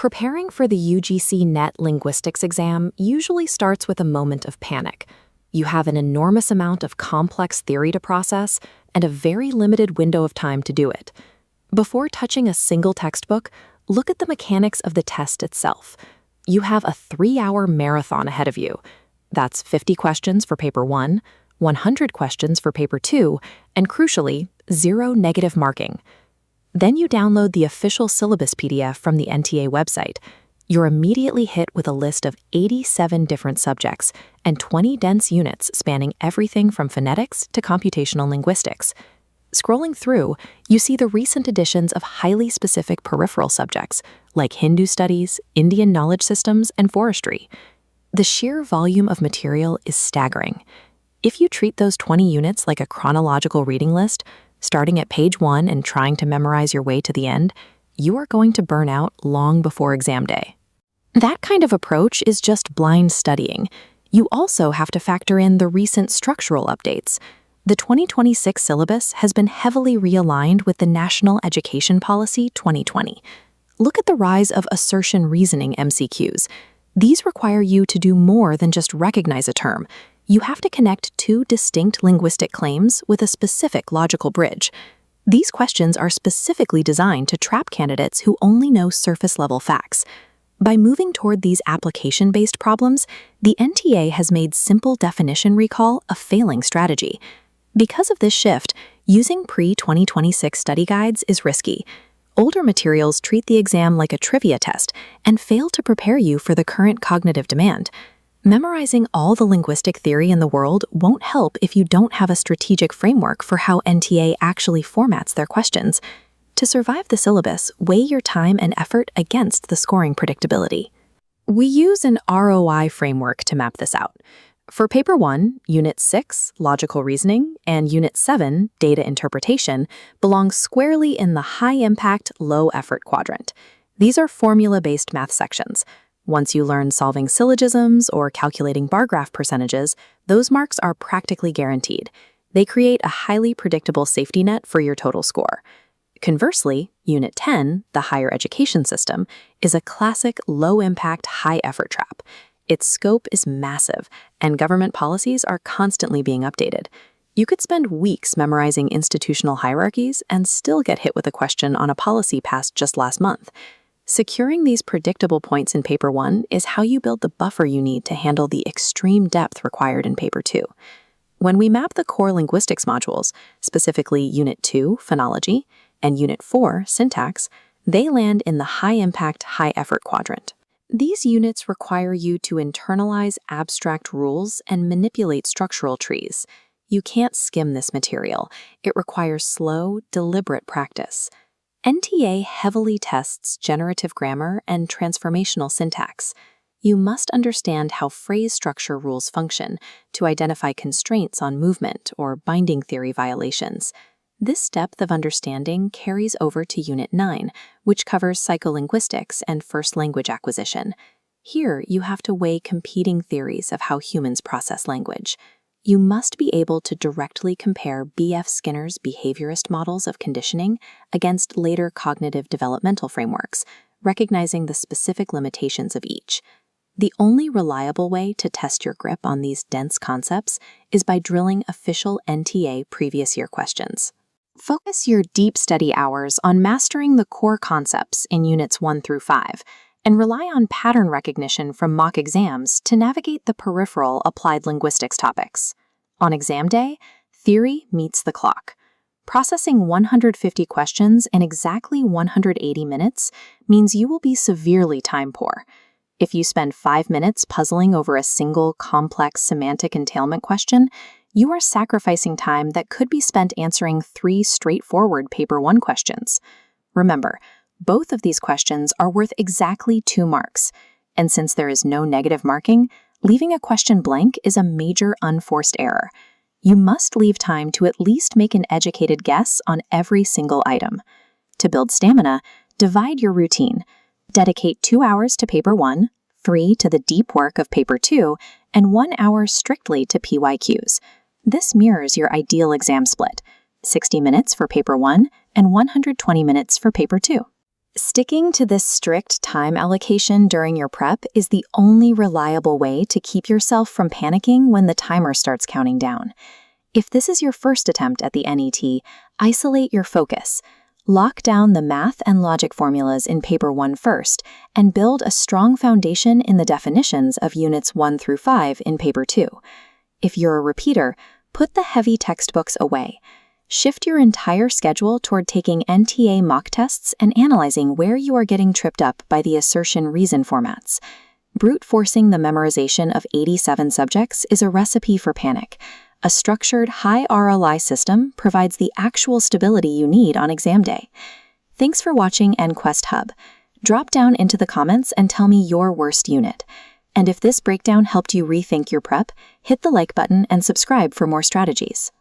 Preparing for the UGC Net Linguistics exam usually starts with a moment of panic. You have an enormous amount of complex theory to process and a very limited window of time to do it. Before touching a single textbook, look at the mechanics of the test itself. You have a 3-hour marathon ahead of you. That's 50 questions for paper 1, 100 questions for paper 2, and crucially, 0 negative marking. Then you download the official syllabus PDF from the NTA website. You're immediately hit with a list of 87 different subjects and 20 dense units spanning everything from phonetics to computational linguistics. Scrolling through, you see the recent additions of highly specific peripheral subjects like Hindu studies, Indian knowledge systems, and forestry. The sheer volume of material is staggering. If you treat those 20 units like a chronological reading list, starting at page 1 and trying to memorize your way to the end, you are going to burn out long before exam day. That kind of approach is just blind studying. You also have to factor in the recent structural updates. The 2026 syllabus has been heavily realigned with the National Education Policy 2020. Look at the rise of assertion reasoning MCQs. These require you to do more than just recognize a term. You have to connect 2 distinct linguistic claims with a specific logical bridge. These questions are specifically designed to trap candidates who only know surface-level facts. By moving toward these application-based problems, the NTA has made simple definition recall a failing strategy. Because of this shift, using pre-2026 study guides is risky. Older materials treat the exam like a trivia test and fail to prepare you for the current cognitive demand. Memorizing all the linguistic theory in the world won't help if you don't have a strategic framework for how NTA actually formats their questions. To survive the syllabus, weigh your time and effort against the scoring predictability. We use an ROI framework to map this out. For Paper 1, Unit 6, Logical Reasoning, and Unit 7, Data Interpretation, belong squarely in the high-impact, low-effort quadrant. These are formula-based math sections. Once you learn solving syllogisms or calculating bar graph percentages, those marks are practically guaranteed. They create a highly predictable safety net for your total score. Conversely, Unit 10, the Higher Education System, is a classic low-impact, high-effort trap. Its scope is massive, and government policies are constantly being updated. You could spend weeks memorizing institutional hierarchies and still get hit with a question on a policy passed just last month. Securing these predictable points in Paper 1 is how you build the buffer you need to handle the extreme depth required in Paper 2. When we map the core linguistics modules, specifically Unit 2, Phonology, and Unit 4, Syntax, they land in the high-impact, high-effort quadrant. These units require you to internalize abstract rules and manipulate structural trees. You can't skim this material. It requires slow, deliberate practice. NTA heavily tests generative grammar and transformational syntax. You must understand how phrase structure rules function to identify constraints on movement or binding theory violations. This depth of understanding carries over to Unit 9, which covers psycholinguistics and first language acquisition. Here, you have to weigh competing theories of how humans process language. You must be able to directly compare B.F. Skinner's behaviorist models of conditioning against later cognitive developmental frameworks, recognizing the specific limitations of each. The only reliable way to test your grip on these dense concepts is by drilling official NTA previous year questions. Focus your deep study hours on mastering the core concepts in Units 1 through 5, and rely on pattern recognition from mock exams to navigate the peripheral applied linguistics topics. On exam day, theory meets the clock. Processing 150 questions in exactly 180 minutes means you will be severely time poor. If you spend 5 minutes puzzling over a single complex semantic entailment question, you are sacrificing time that could be spent answering 3 straightforward Paper 1 questions. Remember, both of these questions are worth exactly 2 marks, and since there is no negative marking, leaving a question blank is a major unforced error. You must leave time to at least make an educated guess on every single item. To build stamina, divide your routine. Dedicate 2 hours to Paper 1, 3 to the deep work of Paper 2, and 1 hour strictly to PYQs. This mirrors your ideal exam split, 60 minutes for Paper 1 and 120 minutes for Paper 2. Sticking to this strict time allocation during your prep is the only reliable way to keep yourself from panicking when the timer starts counting down. If this is your first attempt at the NET, isolate your focus. Lock down the math and logic formulas in Paper 1 first, and build a strong foundation in the definitions of Units 1 through 5 in Paper 2. If you're a repeater, put the heavy textbooks away. Shift your entire schedule toward taking NTA mock tests and analyzing where you are getting tripped up by the assertion-reason formats. Brute forcing the memorization of 87 subjects is a recipe for panic. A structured, high ROI system provides the actual stability you need on exam day. Thanks for watching NQuest Hub. Drop down into the comments and tell me your worst unit. And if this breakdown helped you rethink your prep, hit the like button and subscribe for more strategies.